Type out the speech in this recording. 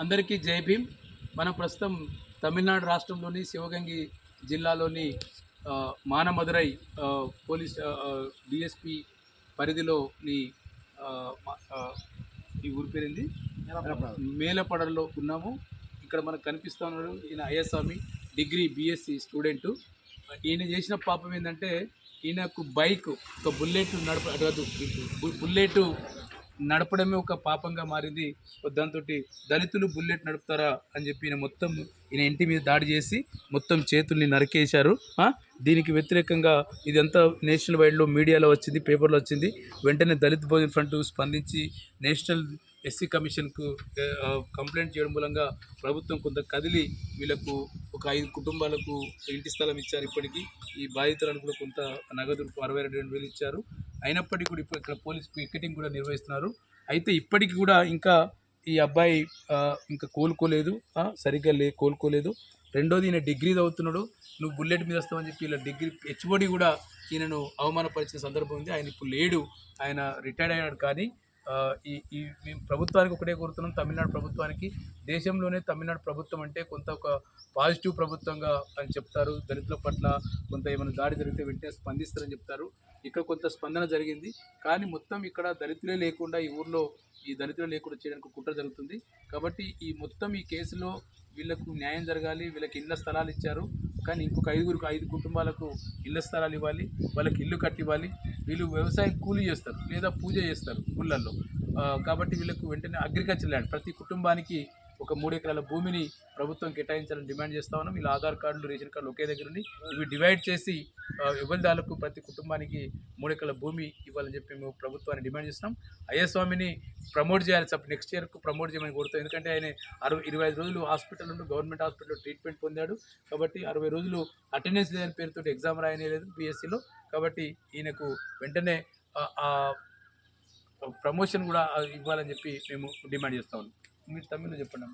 అందరికీ జై భీమ్. మనం ప్రస్తుతం తమిళనాడు రాష్ట్రంలోని శివగంగి జిల్లాలోని మానమదురై పోలీస్ డిఎస్పి పరిధిలోని ఆ, ఆ, ఈ ఊరి పేరింది మేలపడలో ఉన్నాము. ఇక్కడ మనకు కనిపిస్తూ ఉన్నాడు ఈయన అయ్యస్వామి, డిగ్రీ బీఎస్సీ స్టూడెంటు. ఈయన చేసిన పాపం ఏంటంటే ఈయనకు బైక్ ఒక బుల్లెట్ నడపడమే ఒక పాపంగా మారింది. దాంతో దళితులు బుల్లెట్ నడుపుతారా అని చెప్పి ఈయన ఇంటి మీద దాడి చేసి మొత్తం చేతుల్ని నరికేశారు. దీనికి వ్యతిరేకంగా ఇదంతా నేషనల్ వైడ్లో మీడియాలో వచ్చింది, పేపర్లో వచ్చింది. వెంటనే దళిత్ బహుజన్ ఫ్రంట్ స్పందించి నేషనల్ ఎస్సీ కమిషన్కు కంప్లైంట్ చేయడం మూలంగా ప్రభుత్వం కొంత కదిలి వీళ్ళకు ఒక 5 కుటుంబాలకు ఇంటి స్థలం ఇచ్చారు. ఇప్పటికీ ఈ బాధితులను కూడా కొంత నగదు 62,000 ఇచ్చారు. అయినప్పటికీ కూడా ఇప్పుడు ఇక్కడ పోలీస్ పికెటింగ్ కూడా నిర్వహిస్తున్నారు. అయితే ఇప్పటికీ కూడా ఇంకా ఈ అబ్బాయి ఇంకా కోలుకోలేదు, సరిగ్గా కోలుకోలేదు. రెండోది ఈయన డిగ్రీ చదువుతున్నాడు. నువ్వు బుల్లెట్ మీద వస్తావని చెప్పి ఇలా డిగ్రీ హెచ్ఓడి కూడా ఈయనను అవమానపరిచిన సందర్భం ఉంది. ఆయన ఇప్పుడు లేడు, ఆయన రిటైర్డ్ అయ్యాడు. కానీ ఈ మేము ప్రభుత్వానికి ఒకటే కోరుతున్నాం, తమిళనాడు ప్రభుత్వానికి. దేశంలోనే తమిళనాడు ప్రభుత్వం అంటే కొంత ఒక పాజిటివ్ ప్రభుత్వంగా అని చెప్తారు. దళితుల పట్ల కొంత ఏమైనా దాడి జరిగితే వెంటనే స్పందిస్తారని చెప్తారు. ఇక్కడ కొంత స్పందన జరిగింది. కానీ మొత్తం ఇక్కడ దళితులే లేకుండా ఈ ఊర్లో ఈ దళితులు లేకుండా చేయడానికి కుట్ర జరుగుతుంది. కాబట్టి ఈ కేసులో వీళ్ళకు న్యాయం జరగాలి. వీళ్ళకి ఇళ్ల స్థలాలు ఇచ్చారు, కానీ ఇంకొక 5 కుటుంబాలకు ఇళ్ల స్థలాలు ఇవ్వాలి, వాళ్ళకి ఇల్లు కట్టివ్వాలి. వీళ్ళు వ్యవసాయం కూలీ చేస్తారు లేదా పూజ చేస్తారు ఊళ్ళల్లో. కాబట్టి వీళ్ళకు వెంటనే అగ్రికల్చర్ ల్యాండ్ ప్రతి కుటుంబానికి ఒక 3 ఎకరాల భూమిని ప్రభుత్వం కేటాయించాలని డిమాండ్ చేస్తా ఉన్నాం. వీళ్ళ ఆధార్ కార్డులు, రేషన్ కార్డులు ఒకే దగ్గర ఉంది. ఇవి డివైడ్ చేసి ఎవరిదాలకు ప్రతి కుటుంబానికి 3 ఎకరాల భూమి ఇవ్వాలని చెప్పి మేము ప్రభుత్వాన్ని డిమాండ్ చేస్తున్నాం. అయ్యస్వామిని ప్రమోట్ చేయాలి, నెక్స్ట్ ఇయర్కు ప్రమోట్ చేయమని కోరుతాం. ఎందుకంటే ఆయన 25 రోజులు హాస్పిటల్ నుండి గవర్నమెంట్ హాస్పిటల్లో ట్రీట్మెంట్ పొందాడు. కాబట్టి 60 రోజులు అటెండెన్స్ లేదని పేరుతో ఎగ్జామ్ రాయలేదు బీఎస్సీలో. కాబట్టి ఈయనకు వెంటనే ప్రమోషన్ కూడా ఇవ్వాలని చెప్పి మేము డిమాండ్ చేస్తా ఉన్నాం. మీరు తమిళ్లో చెప్పండి.